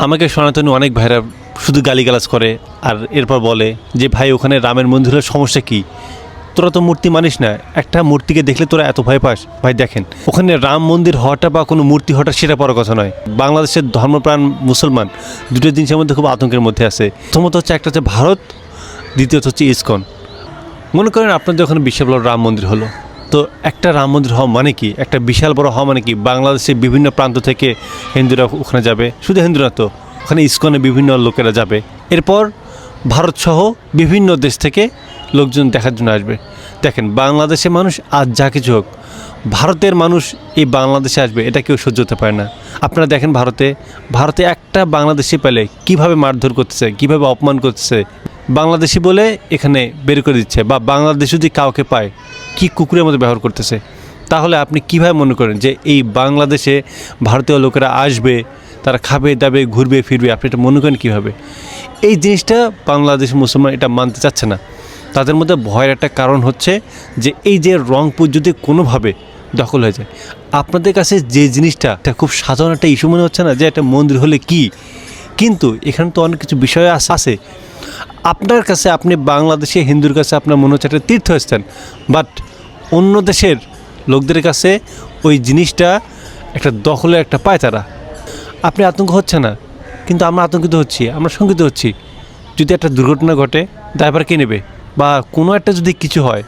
আমাকে সনাতনী অনেক ভাইরা শুধু গালিগালাজ করে আর এরপর বলে যে ভাই ওখানে রামের মন্দিরের সমস্যা কী, তোরা তো মূর্তি মানিস না, একটা মূর্তিকে দেখলে তোরা এত ভয় পাস। ভাই দেখেন, ওখানে রাম মন্দির হওয়াটা বা কোনো মূর্তি হওয়াটা সেটা বড় কথা নয়। বাংলাদেশের ধর্মপ্রাণ মুসলমান দুটো জিনিসের মধ্যে খুব আতঙ্কের মধ্যে আছে। প্রথমত হচ্ছে একটা হচ্ছে ভারত, দ্বিতীয়ত হচ্ছে ইসকন। মনে করেন আপনাদের ওখানে বিশাল বড় রাম মন্দির হলো, তো একটা রাম মন্দির হওয়া মানে কি, একটা বিশাল বড় হওয়া মানে কি, বাংলাদেশের বিভিন্ন প্রান্ত থেকে হিন্দুরা ওখানে যাবে, শুধু হিন্দুরা তো, ওখানে ইসকনে বিভিন্ন লোকেরা যাবে। এরপর ভারতসহ বিভিন্ন দেশ থেকে লোকজন দেখার জন্য আসবে। দেখেন, বাংলাদেশের মানুষ আজ যা কিছু হোক, ভারতের মানুষ এই বাংলাদেশে আসবে এটা কেউ সহ্য হতে পারে না। আপনারা দেখেন ভারতে একটা বাংলাদেশি পেলে কীভাবে মারধর করতেছে, কীভাবে অপমান করতেছে, বাংলাদেশি বলে এখানে বের করে দিচ্ছে, বা বাংলাদেশ যদি কাউকে পায় কি কুকুরের মতো ব্যবহার করতেছে। তাহলে আপনি কীভাবে মনে করেন যে এই বাংলাদেশে ভারতীয় লোকেরা আসবে, তারা খাবে দাবে ঘুরবে ফিরবে, আপনি এটা মনে করেন কীভাবে? এই জিনিসটা বাংলাদেশ মুসলমান এটা মানতে চাচ্ছে না। তাদের মধ্যে ভয়ের একটা কারণ হচ্ছে যে এই যে রংপুর যদি কোনোভাবে দখল হয়ে যায়, আপনাদের কাছে যে জিনিসটা খুব সাধারণ একটা ইস্যু মনে হচ্ছে না যে একটা মন্দির হলে কি, কিন্তু এখানে তো অনেক কিছু বিষয় আছে। আপনার কাছে, আপনি বাংলাদেশে হিন্দুর কাছে আপনার মনে হচ্ছে একটা তীর্থস্থান, বাট অন্য দেশের লোকদের কাছে ওই জিনিসটা একটা দখলের একটা পায়তারা। আপনি আতঙ্ক হচ্ছে না, কিন্তু আমরা আতঙ্কিত হচ্ছি, আমরা শঙ্কিত হচ্ছি। যদি একটা দুর্ঘটনা ঘটে, ড্রাইভার কে নেবে, বা কোনো একটা যদি কিছু হয়,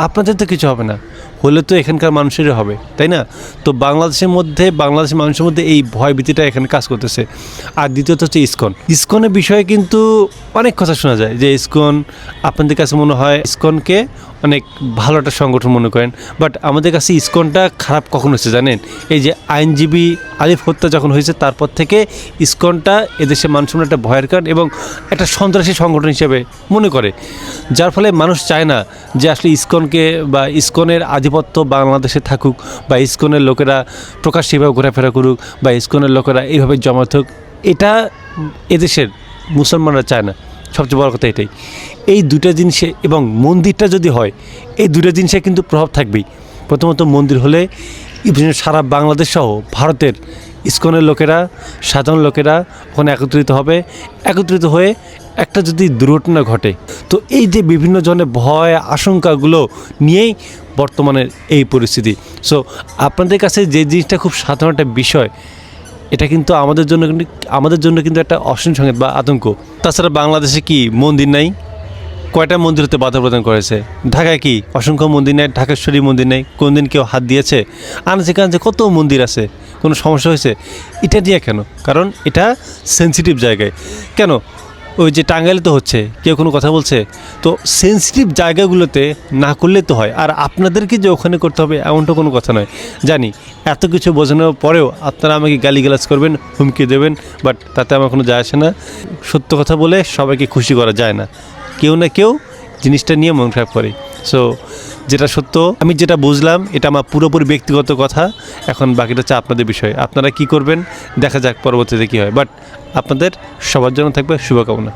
আপনাদের তো কিছু হবে না, হলে তো এখানকার মানুষেরই হবে, তাই না? তো বাংলাদেশের মানুষের মধ্যে এই ভয় ভীতিটা এখানে কাজ করতেছে। আর দ্বিতীয়ত হচ্ছে ইসকনের বিষয়ে কিন্তু অনেক কথা শোনা যায় যে ইসকন, আপনাদের কাছে মনে হয় ইসকনকে অনেক ভালো একটা সংগঠন মনে করেন, বাট আমাদের কাছে ইসকনটা খারাপ কখন হচ্ছে জানেন? এই যে আইনজীবী আলিফ হত্যা যখন হয়েছে, তারপর থেকে ইসকনটা এদেশের মানুষের একটা ভয়ের কারণ এবং একটা সন্ত্রাসী সংগঠন হিসেবে মনে করে, যার ফলে মানুষ চায় না যে আসলে ইসকনকে বা ইসকনের আধিপত্য বাংলাদেশে থাকুক, বা ইসকনের লোকেরা প্রকাশ্যে এভাবে ঘোরাফেরা করুক, বা ইসকনের লোকেরা এইভাবে জমায়েত হোক। এটা এদেশের মুসলমানরা চায় না। সবচেয়ে বড় কথা এটাই। এই দুটো জিনিসে, এবং মন্দিরটা যদি হয়, এই দুটো জিনিসে কিন্তু প্রভাব থাকবেই। প্রথমত মন্দির হলে সারা বাংলাদেশ সহ ভারতের ইসকনের লোকেরা, সাধারণ লোকেরা ওখানে একত্রিত হয়ে একটা যদি দুর্ঘটনা ঘটে, তো এই যে বিভিন্ন জনের ভয় আশঙ্কাগুলো নিয়েই বর্তমানের এই পরিস্থিতি। সো আপনাদের কাছে যে জিনিসটা খুব সাধারণ একটা বিষয়, এটা কিন্তু আমাদের জন্য কিন্তু একটা অশনি সংকেত বা আতঙ্ক। তাছাড়া বাংলাদেশে কি মন্দির নাই? কয়টা মন্দির হতে বাধা প্রদান করেছে? ঢাকায় কি অসংখ্য মন্দির নেই? ঢাকেশ্বরী মন্দির নেই? কোন দিন কেউ হাত দিয়েছে? আনাচে কানাচে কত মন্দির আছে, কোনো সমস্যা হয়েছে? এটা দিয়ে কেন? কারণ এটা সেন্সিটিভ জায়গায়। কেন ওই যে টাঙ্গাইলে তো হচ্ছে, কেউ কোনো কথা বলছে? তো সেন্সিটিভ জায়গাগুলোতে না করলে তো হয়। আর আপনাদেরকে যে ওখানে করতে হবে এমনটা কোনো কথা নয়। জানি এত কিছু বোঝানোর পরেও আপনারা আমাকে গালিগালাজ করবেন, হুমকি দেবেন, বাট তাতে আমার কোনো যায় আসে না। সত্য কথা বলে সবাইকে খুশি করা যায় না, কেউ না কেউ জিনিসটা নিয়ে মন খারাপ করে। সো যেটা সত্য, আমি যেটা বুঝলাম, এটা আমার পুরোপুরি ব্যক্তিগত কথা। এখন বাকিটা হচ্ছে আপনাদের বিষয়, আপনারা কি করবেন দেখা যাক পরবর্তীতে কী হয়। বাট আপনাদের সবার জন্য থাকবে শুভকামনা।